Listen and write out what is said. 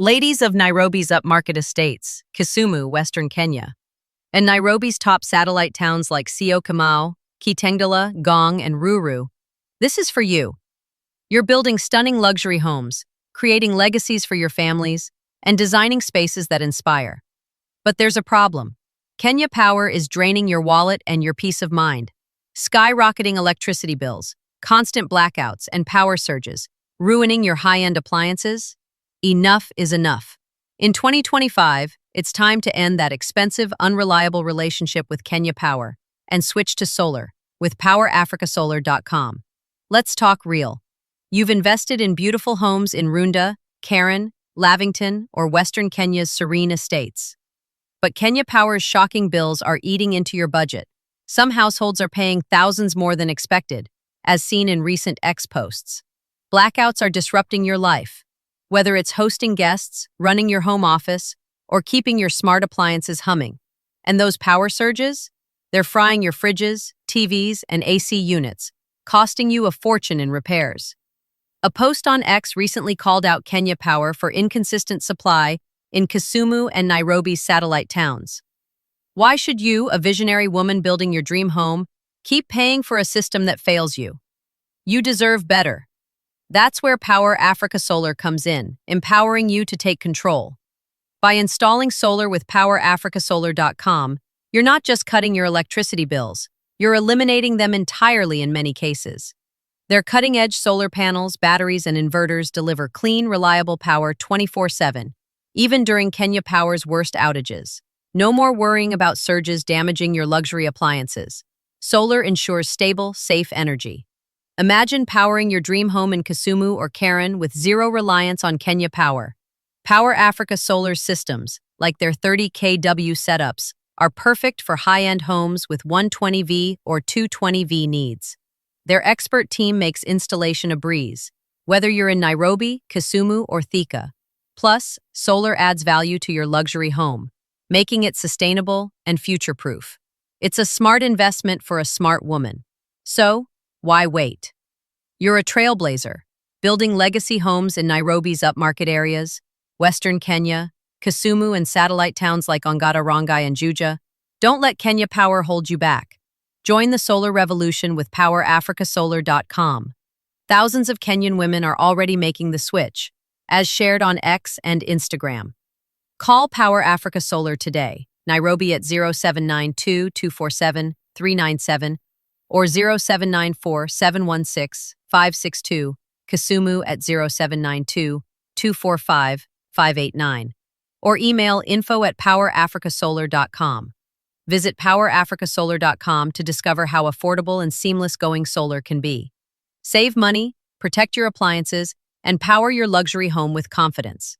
Ladies of Nairobi's upmarket estates, Kisumu, Western Kenya, and Nairobi's top satellite towns like Syokimau, Kitengela, Ngong, and Ruru, this is for you. You're building stunning luxury homes, creating legacies for your families, and designing spaces that inspire. But there's a problem. Kenya Power is draining your wallet and your peace of mind. Skyrocketing electricity bills, constant blackouts, and power surges, ruining your high-end appliances? Enough is enough. In 2025, it's time to end that expensive, unreliable relationship with Kenya Power and switch to solar with PowerAfricaSolar.com. Let's talk real. You've invested in beautiful homes in Runda, Karen, Lavington, or Western Kenya's serene estates. But Kenya Power's shocking bills are eating into your budget. Some households are paying thousands more than expected, as seen in recent X posts. Blackouts are disrupting your life. Whether it's hosting guests, running your home office, or keeping your smart appliances humming. And those power surges? They're frying your fridges, TVs, and AC units, costing you a fortune in repairs. A post on X recently called out Kenya Power for inconsistent supply in Kisumu and Nairobi's satellite towns. Why should you, a visionary woman building your dream home, keep paying for a system that fails you? You deserve better. That's where Power Africa Solar comes in, empowering you to take control. By installing solar with PowerAfricaSolar.com, you're not just cutting your electricity bills, you're eliminating them entirely in many cases. Their cutting-edge solar panels, batteries, and inverters deliver clean, reliable power 24/7, even during Kenya Power's worst outages. No more worrying about surges damaging your luxury appliances. Solar ensures stable, safe energy. Imagine powering your dream home in Kisumu or Karen with zero reliance on Kenya Power. Power Africa Solar systems, like their 30 kW setups, are perfect for high-end homes with 120V or 220V needs. Their expert team makes installation a breeze, whether you're in Nairobi, Kisumu, or Thika. Plus, solar adds value to your luxury home, making it sustainable and future-proof. It's a smart investment for a smart woman. So, why wait? You're a trailblazer, building legacy homes in Nairobi's upmarket areas, Western Kenya, Kisumu, and satellite towns like Ongata Rongai and Juja. Don't let Kenya Power hold you back. Join the solar revolution with PowerAfricaSolar.com. Thousands of Kenyan women are already making the switch, as shared on X and Instagram. Call Power Africa Solar today, Nairobi at 0792-247-397 or 0794-716-562, Kisumu at 0792-245-589, or email info@PowerAfricaSolar.com. Visit PowerAfricaSolar.com to discover how affordable and seamless going solar can be. Save money, protect your appliances, and power your luxury home with confidence.